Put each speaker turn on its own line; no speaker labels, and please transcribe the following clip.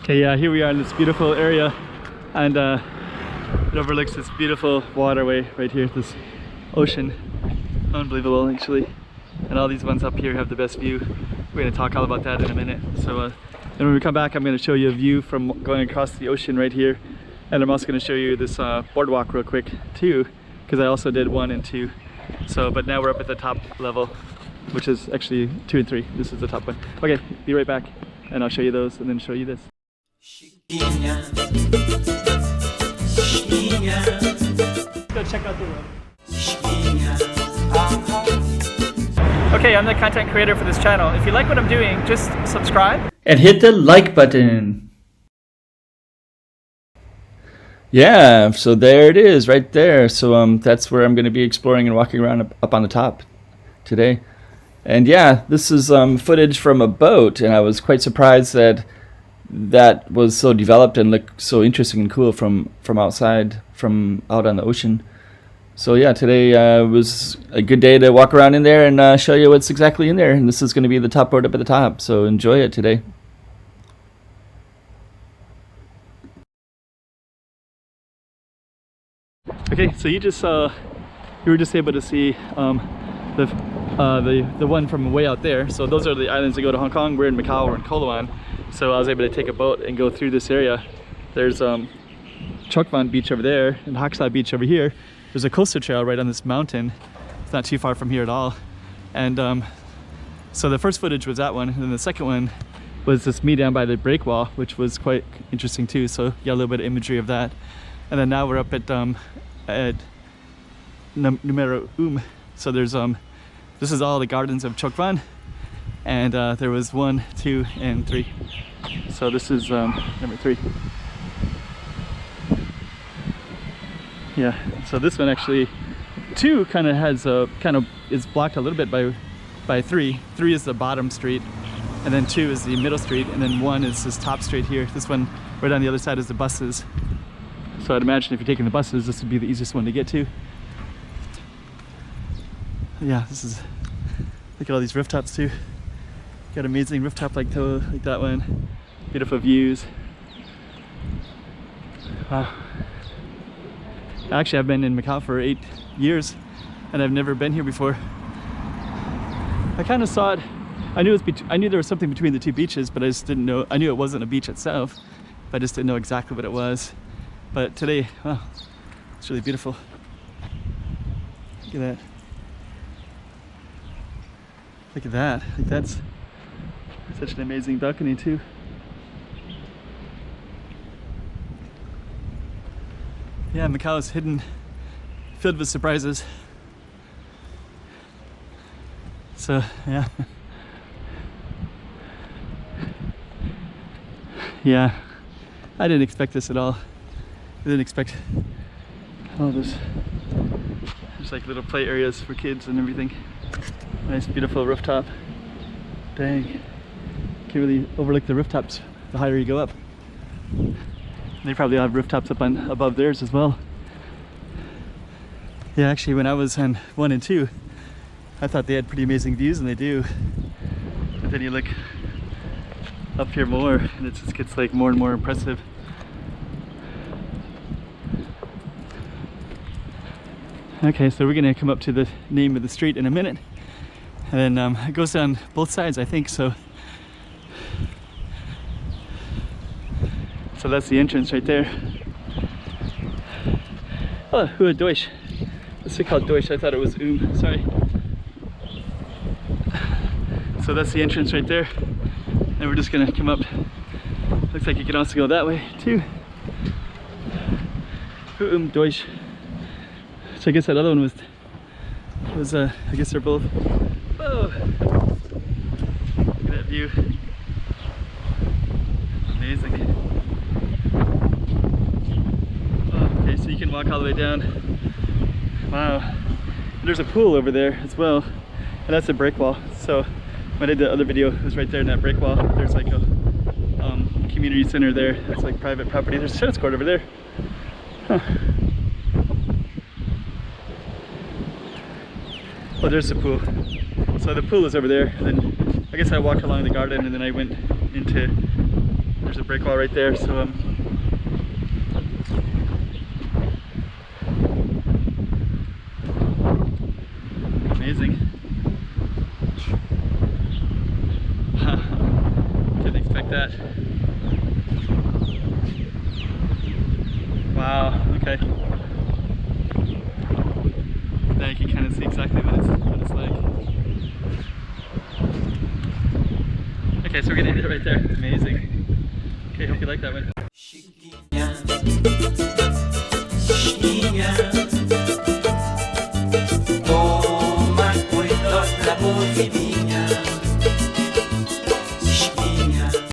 Okay, yeah, here we are in this beautiful area, and it overlooks this beautiful waterway right here, this ocean. Unbelievable, actually. And all these ones up here have the best view. We're going to talk all about that in a minute. So and when we come back, I'm going to show you a view from going across the ocean right here. And I'm also going to show you this boardwalk real quick too, because I also did 1 and 2. So, but now we're up at the top level, which is actually 2 and 3. This is the top one. Okay, be right back, and I'll show you those and then show you this. Go check out the room. Okay, I'm the content creator for this channel. If you like what I'm doing, just subscribe and hit the like button. Yeah, so there it is right there. So that's where I'm going to be exploring and walking around up on the top today. And yeah, this is footage from a boat, and I was quite surprised that that was so developed and looked so interesting and cool from outside, from out on the ocean. So yeah, today was a good day to walk around in there and show you what's exactly in there. And this is going to be the top board up at the top, so enjoy it today. Okay, so you were just able to see the one from way out there. So those are the islands that go to Hong Kong. We're in Macau, we're in Cotai. So I was able to take a boat and go through this area. There's Cheoc beach over there and Hak Sa beach over here. There's a coastal trail right on this mountain. It's not too far from here at all. And so the first footage was that one, and then the second one was this me down by the break wall, which was quite interesting too. So yeah, a little bit of imagery of that. And then now we're up at numero So there's this is all the gardens of Cheoc, and there was 1, 2, and 3. So this is number 3. Yeah, so this one actually 2 kind of has is blocked a little bit by 3. 3 is the bottom street, and then 2 is the middle street, and then 1 is this top street here. This one right on the other side is the buses. So I'd imagine if you're taking the buses, this would be the easiest one to get to. Yeah, this is, look at all these rooftops too. Got amazing rooftop like that one. Beautiful views. Wow. Actually, I've been in Macau for 8 years, and I've never been here before. I kind of saw it. I knew there was something between the 2 beaches, but I just didn't know. I knew it wasn't a beach itself, but I just didn't know exactly what it was. But today, wow, it's really beautiful. Look at that. Look at that. Like, that's such an amazing balcony too. Yeah, Macau is hidden, filled with surprises. So yeah. Yeah, I didn't expect this at all. I didn't expect all this. There's like little play areas for kids and everything. Nice, beautiful rooftop. Dang. Can't really overlook the rooftops the higher you go up. They probably have rooftops up on above theirs as well. Yeah, actually when I was on 1 and 2, I thought they had pretty amazing views, and they do. But then you look up here more, and it just gets like more and more impressive. Okay, so we're gonna come up to the name of the street in a minute, and then it goes down both sides, I think. So that's the entrance right there. Oh, Dois. Let's call it Dois. I thought it was Sorry. So that's the entrance right there, and we're just gonna come up. Looks like you can also go that way too. Dois. So I guess that other one was I guess they're both. Whoa! Look at that view. Amazing. Oh, okay, so you can walk all the way down. Wow. And there's a pool over there as well, and that's a break wall. So when I did the other video, it was right there in that break wall. There's like a community center there. That's like private property. There's a tennis court over there. Huh. Oh, there's the pool. So the pool is over there, and then I guess I walked along the garden, and then I went into, there's a brick wall right there. So amazing. Didn't expect that. Wow, okay. Now you can kind of see exactly what it's like. Okay, so we're gonna end it right there. It's amazing. Okay, hope you like that one.